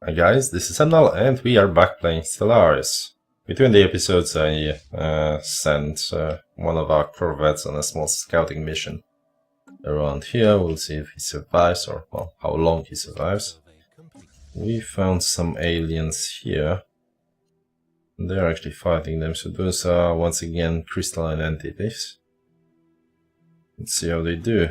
Hi guys, this is Emnel and we are back playing Stellaris. Between the episodes I sent one of our corvettes on a small scouting mission around here. We'll see if he survives or well, how long he survives. We found some aliens here. They're actually fighting them, so those are once again crystalline entities. Let's see how they do.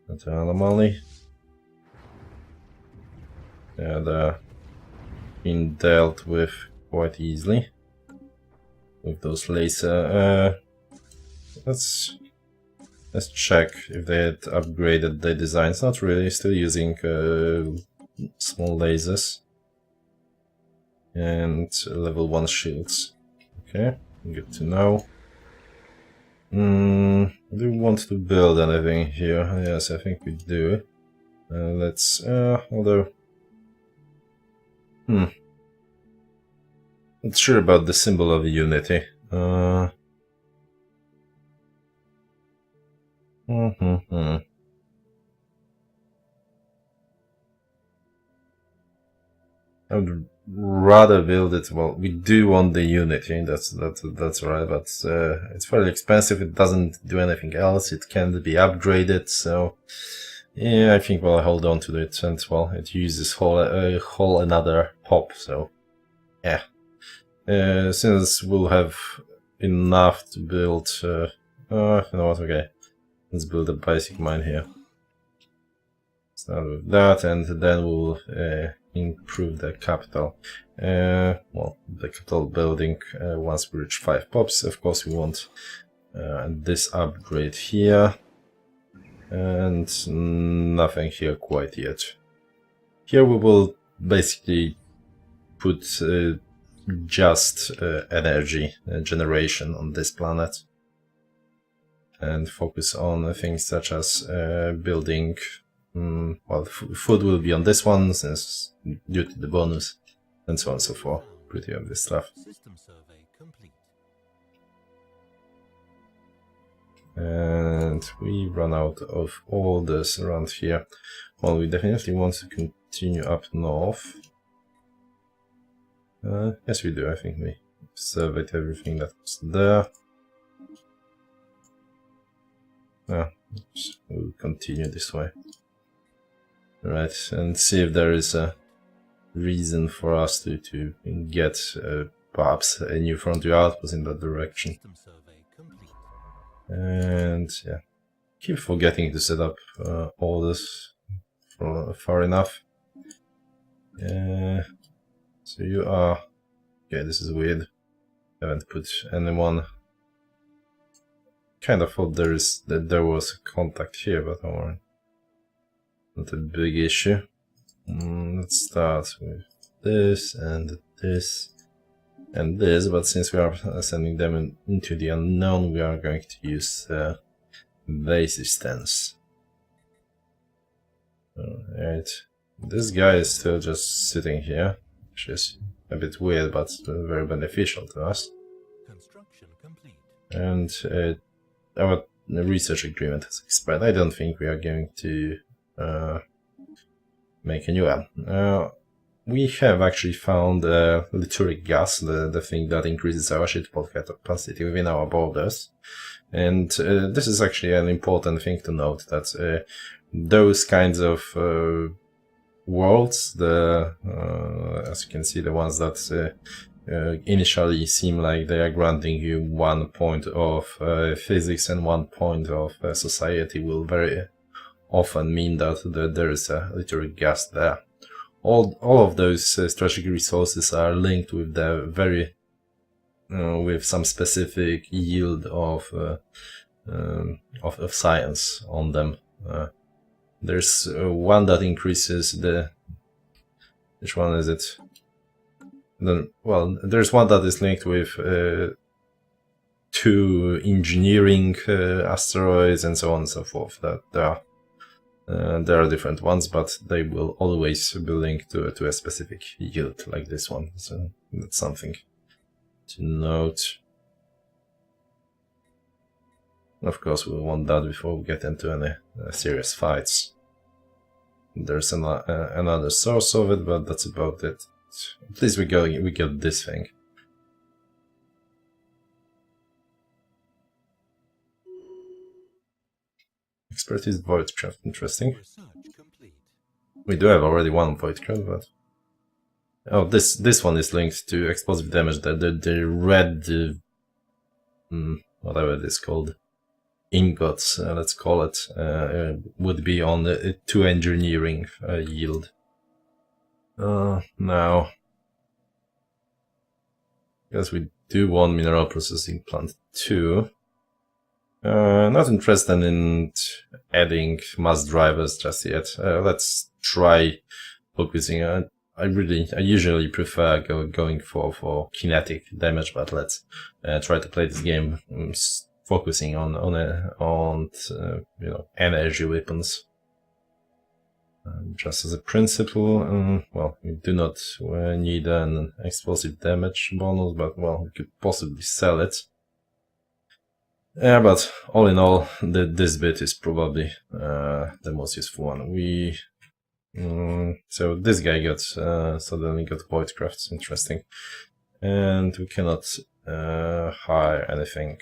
Another anomaly. Yeah, they're being dealt with quite easily with those laser. Let's check if they had upgraded the designs. Not really, still using small lasers and level 1 shields. Okay, good to know. Do we want to build anything here? Yes, I think we do. Let's although not sure about the symbol of unity. I would rather build it. Well, we do want the unity. That's right. But it's fairly expensive. It doesn't do anything else. It can't be upgraded. So yeah, I think we'll hold on to it. And well, it uses whole another pop. So yeah. Since we'll have enough to build, you know what, okay, let's build a basic mine here. Start with that, and then we'll improve the capital. Well, the capital building once we reach 5 pops. Of course, we want this upgrade here, and nothing here quite yet. Here we will basically put just energy generation on this planet and focus on things such as building. Well, food will be on this one since due to the bonus, and so on and so forth. Pretty obvious stuff. System survey complete. And we run out of all this around here. Well, we definitely want to continue up north. Yes, we do. I think we surveyed everything that was there. We'll continue this way. Right, and see if there is a reason for us to get perhaps a new frontier outpost in that direction. System survey complete. And yeah, keep forgetting to set up all this far enough. So you are... Okay, this is weird. Haven't put anyone... Kind of thought there was a contact here, but don't worry. Not a big issue. Let's start with this and this and this, but since we are sending them into the unknown, we are going to use base stance. Alright. This guy is still just sitting here, which is a bit weird, but very beneficial to us. Construction complete. And our research agreement has expired. I don't think we are going to make a new one. We have actually found liturgic gas, the thing that increases our shipport capacity within our borders. And this is actually an important thing to note, that those kinds of worlds, as you can see, the ones that initially seem like they are granting you 1 point of physics and 1 point of society, will very often mean that there is a liturgic gas there. All of those strategic resources are linked with the very with some specific yield of science on them. There's one that increases the... Which one is it? Well, there's one that is linked with 2 engineering asteroids and so on and so forth. That there are different ones, but they will always be linked to a specific yield like this one. So that's something to note. Of course, we want that before we get into any serious fights. there's another source of it, but that's about it. At least we got this thing. Expertise Voidcraft, interesting. Research complete. We do have already one Voidcraft, but oh, this one is linked to explosive damage. The red, whatever it is called, ingots, let's call it, would be on the 2 engineering yield. Now, because we do want mineral processing plant 2. Not interested in adding mass drivers just yet. Let's try focusing. I usually prefer going for kinetic damage, but let's try to play this game focusing on energy weapons. Just as a principle, well, we do not need an explosive damage bonus, but well, we could possibly sell it. Yeah, but all in all, this bit is probably the most useful one. So this guy got suddenly got Voidcrafts, interesting, and we cannot hire anything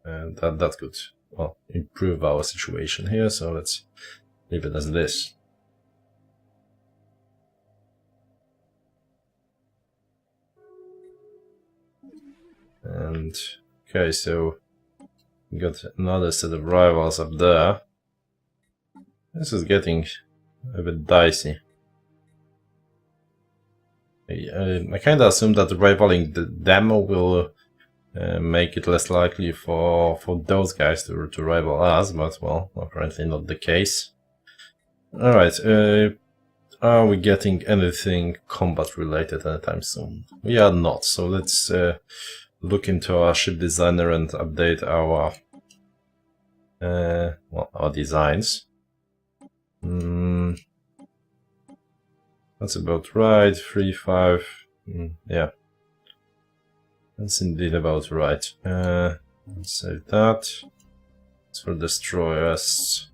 that could, well, improve our situation here. So let's leave it as this. And okay, so we got another set of rivals up there. This is getting a bit dicey. I kind of assume that rivaling the demo will make it less likely for those guys to rival us, but well, apparently not the case. Alright, are we getting anything combat related anytime soon? We are not, so let's look into our ship designer and update our our designs. That's about right. 3, 5. Yeah, that's indeed about right. Let's save that. It's for destroyers.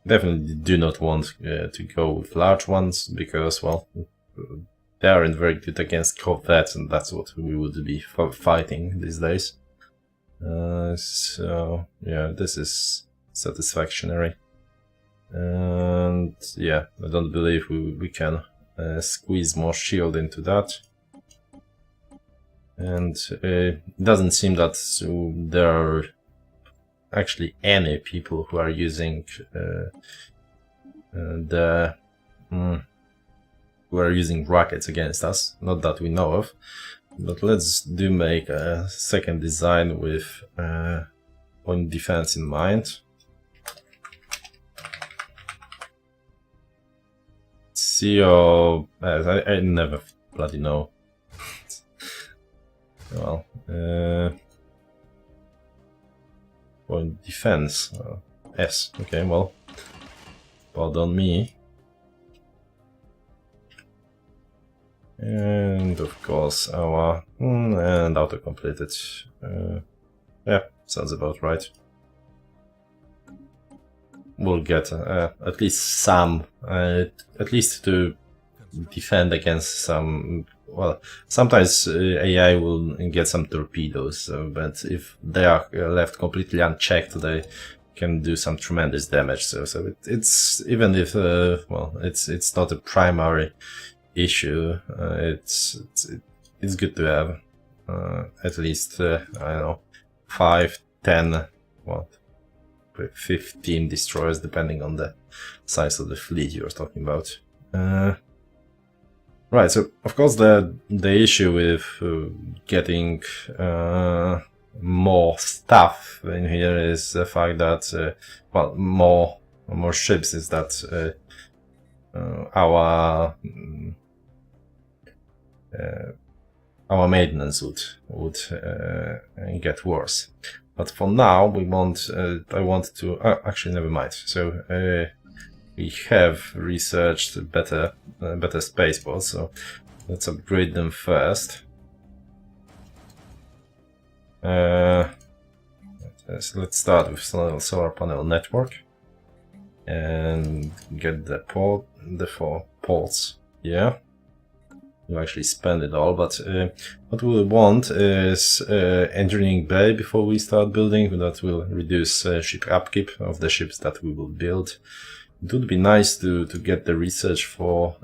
Definitely do not want to go with large ones because, well, they aren't very good against corvettes, and that's what we would be fighting these days. So yeah, this is satisfactory, and yeah, I don't believe we can squeeze more shield into that. And it doesn't seem that there are actually any people who are using rockets against us, not that we know of. But let's make a second design with point defense in mind. I never bloody know. Well, point defense. S. Okay, well, pardon me. And of course our and auto-completed. Yeah, sounds about right. We'll get at least some, at least to defend against some. Well, sometimes AI will get some torpedoes, but if they are left completely unchecked, they can do some tremendous damage. So it's even if well, it's not a primary issue. It's good to have at least I don't know, 5, 10, what, 15 destroyers, depending on the size of the fleet you're talking about. Right, so of course the issue with getting more stuff in here is the fact that well, more ships is that our maintenance would get worse. But for now, we want. I want to. Actually, never mind. So we have researched better spaceports. So let's upgrade them first. So let's start with solar panel network and get the four ports. Yeah, we'll actually spend it all, but what we want is engineering bay before we start building. That will reduce ship upkeep of the ships that we will build. It would be nice to get the research for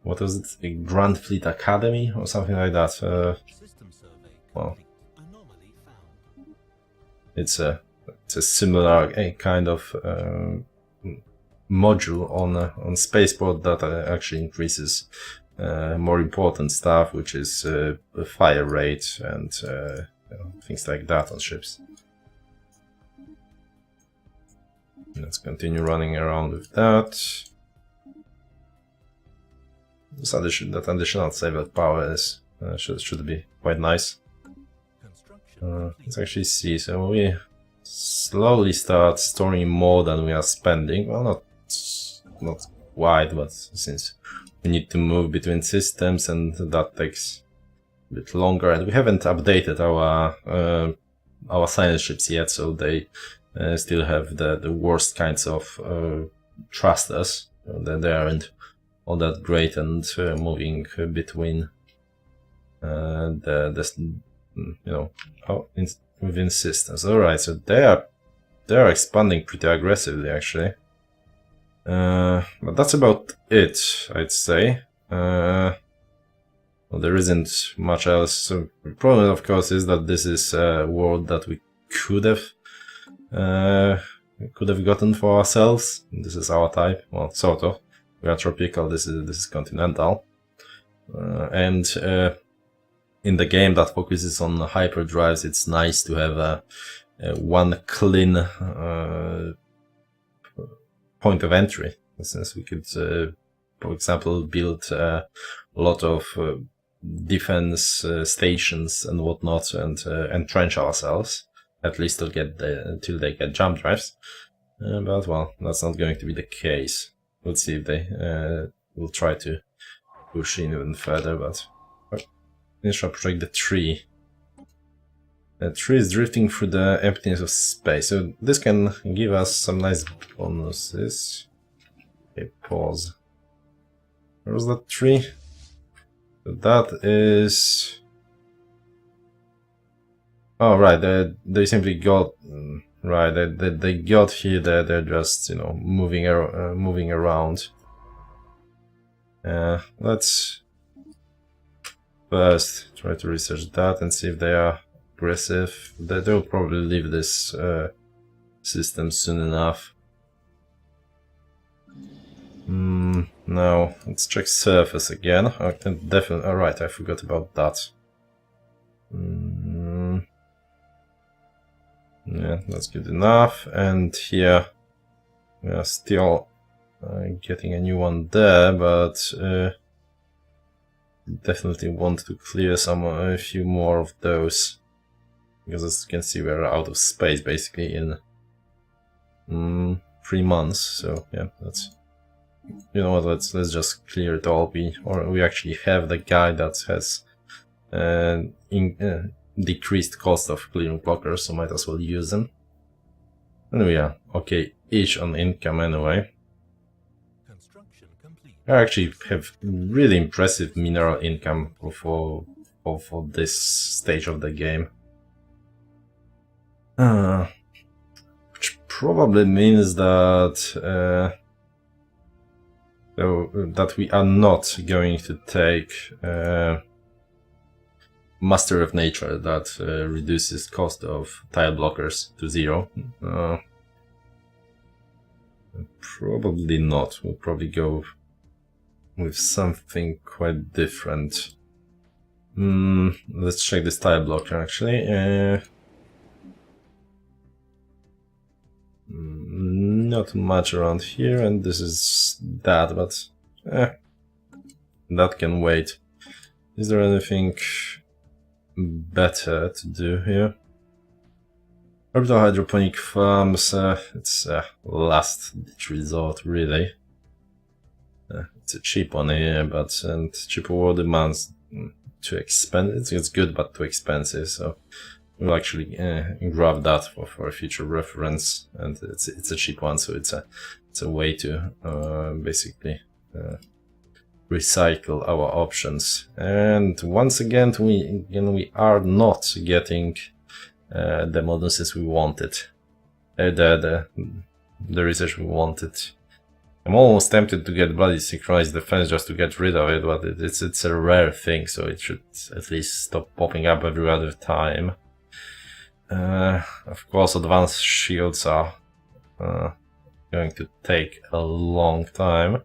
what was it, a Grand Fleet Academy or something like that. System survey Well, complete. Anomaly found. it's a similar kind of module on spaceport that actually increases more important stuff, which is fire rate and things like that on ships. Let's continue running around with that. That additional save power is should be quite nice. Construction Let's complete. actually see. So we slowly start storing more than we are spending. Well, not quite, but since we need to move between systems, and that takes a bit longer, and we haven't updated our science ships yet, so they still have the worst kinds of thrusters. They aren't all that great, and moving between within systems. All right, so they are expanding pretty aggressively, actually. But that's about it, I'd say. Well, there isn't much else. So the problem, of course, is that this is a world that we could have gotten for ourselves. This is our type, well, sort of. We are tropical. This is continental, and in the game that focuses on hyperdrives, it's nice to have a one clean point of entry. Since we could, for example, build a lot of defense stations and whatnot, and entrench ourselves, at least till they get jump drives. But well, that's not going to be the case. Let's see if they will try to push in even further. But initial project, the tree. The tree is drifting through the emptiness of space, so this can give us some nice bonuses. Okay, pause. Where was that tree? So that is... Oh, right, they simply got... Right, they got here, they're just, moving around. Let's first try to research that and see if they are aggressive. They'll probably leave this system soon enough. Now, let's check surface again. I can definitely... Alright, I forgot about that. Yeah, that's good enough. And here we are still getting a new one there, but definitely want to clear a few more of those, because as you can see, we're out of space basically in 3 months. So yeah, that's, you know what, let's just clear it all. We actually have the guy that has decreased cost of clearing blockers, so might as well use them. And we are okay-ish on income anyway. Construction complete. I actually have really impressive mineral income for this stage of the game. Which probably means that that we are not going to take Master of Nature, that reduces cost of tile blockers to 0. Probably not. We'll probably go with something quite different. Let's check this tile blocker actually. Not much around here, and this is that, but that can wait. Is there anything better to do here? Orbital hydroponic farms, it's a last resort, really. It's a cheap one here, but cheaper war demands too expensive. It's good, but too expensive. So we'll actually grab that for a future reference, and it's a cheap one, so it's a way to basically recycle our options. And once again, we are not getting the bonuses we wanted, the research we wanted. I'm almost tempted to get bloody synchronized defense just to get rid of it, but it's a rare thing, so it should at least stop popping up every other time. Of course, advanced shields are going to take a long time.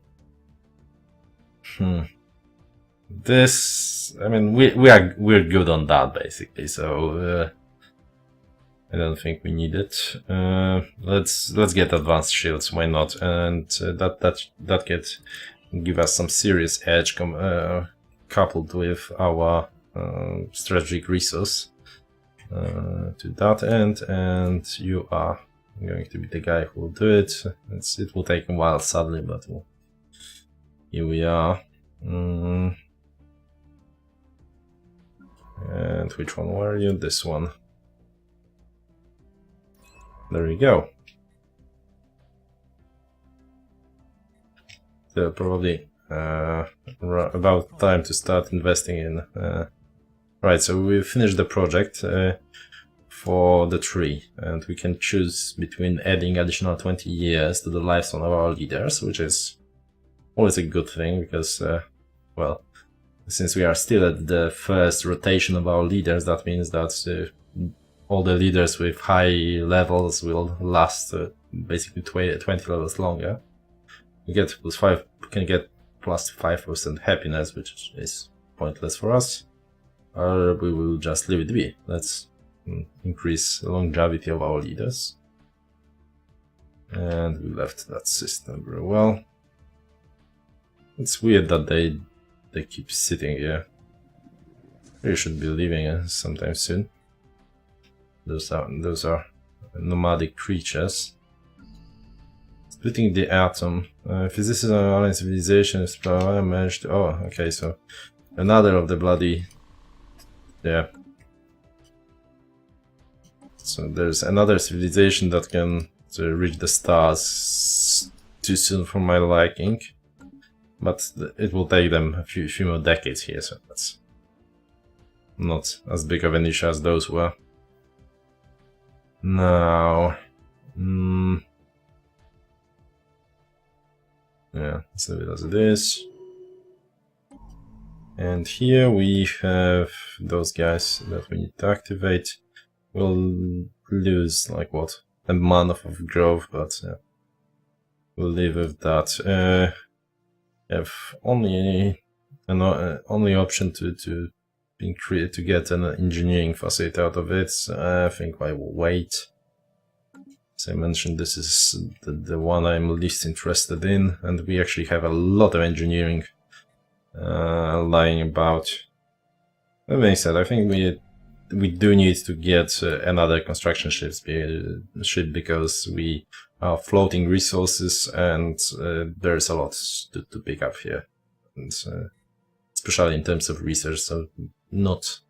This, I mean, we're good on that basically, so I don't think we need it. Let's get advanced shields, why not? And that can give us some serious edge coupled with our strategic resource to that end. And you are going to be the guy who will do it. It will take a while, sadly, but here we are. And which one were you? This one. There we go. So probably about time to start investing in. Right, so we finished the project for the tree, and we can choose between adding additional 20 years to the lifespan of our leaders, which is always a good thing because, well, since we are still at the first rotation of our leaders, that means that all the leaders with high levels will last basically 20 levels longer. We get +5, we can get +5% happiness, which is pointless for us. Or we will just leave it be. Let's increase the longevity of our leaders. And we left that system very well. It's weird that they keep sitting here. They should be leaving sometime soon. Those are nomadic creatures. Splitting the atom. Physicists and alien civilizations managed. Oh, okay, so another of the bloody. Yeah. So there's another civilization that can reach the stars too soon for my liking, but it will take them a few more decades here, so that's not as big of an issue as those were. Now, yeah, let's leave it as it is. And here we have those guys that we need to activate. We'll lose like what, a month of growth, but yeah, we'll leave with that. Have only only option to get an engineering facility out of it. So I think I will wait. As I mentioned, this is the one I'm least interested in, and we actually have a lot of engineering lying about. That being said, I think we do need to get another construction ship because we are floating resources, and there's a lot to pick up here, and especially in terms of research. So not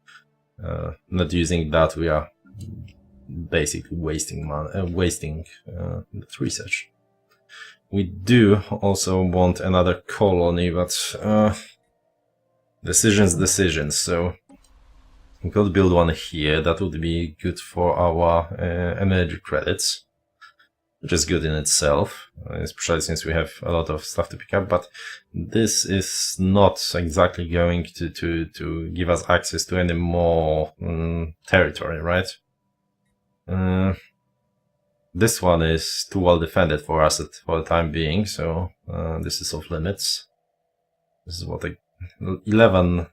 using that, we are basically wasting that research. We do also want another colony, but decisions. So we could build one here. That would be good for our energy credits, which is good in itself, especially since we have a lot of stuff to pick up. But this is not exactly going to give us access to any more territory, right? This one is too well defended for us for the time being, so this is off limits. This is what 11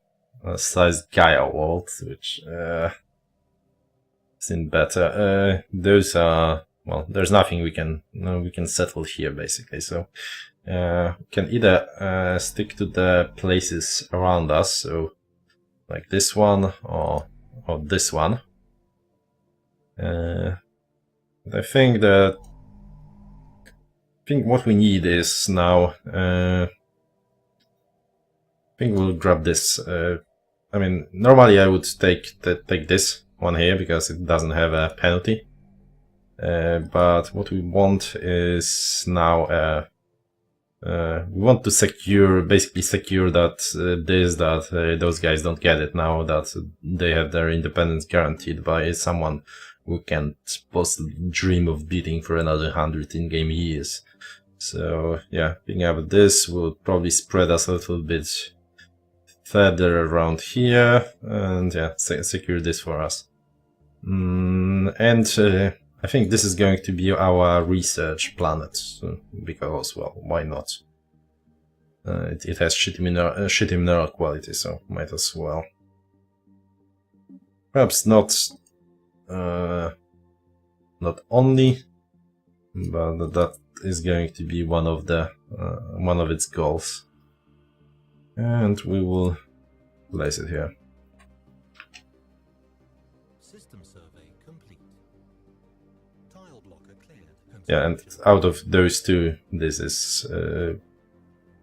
sized Gaia world, which isn't better. Those are, well, there's nothing we can settle here basically. So can either stick to the places around us, so like this one or this one. I think what we need is now. I think we'll grab this. I mean, normally I would take this one here because it doesn't have a penalty. But what we want is now we want to basically secure that those guys don't get it now that they have their independence guaranteed by someone who can't possibly dream of beating for another 100 in-game years. So yeah, picking up this will probably spread us a little bit further around here, and yeah, secure this for us. I think this is going to be our research planet, because, well, why not? It has shitty mineral quality, so might as well. Perhaps not only, but that is going to be one of its goals, and we will place it here. System survey complete. Tile blocker cleared. Yeah, and out of those two, this is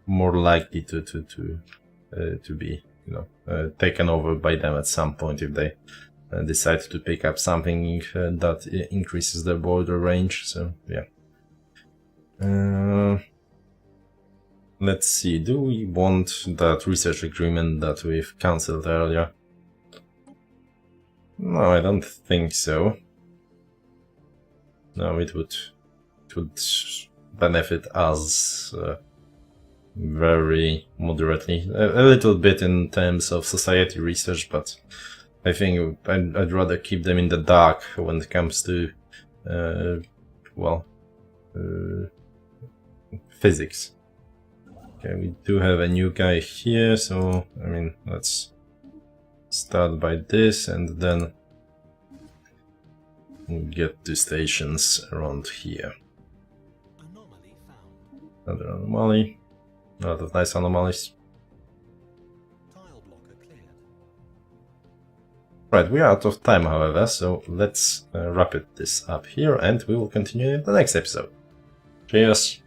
more likely to be, taken over by them at some point if they decide to pick up something that increases their border range. So yeah. Let's see, do we want that research agreement that we've cancelled earlier? No, I don't think so. No, it would benefit us very moderately. A little bit in terms of society research, but I think I'd rather keep them in the dark when it comes to, physics. Okay, we do have a new guy here, so I mean, let's start by this and then get to stations around here. Anomaly found. Another anomaly. A lot of nice anomalies. Tile blocker cleared. Right, we are out of time, however, so let's wrap this up here, and we will continue in the next episode. Cheers!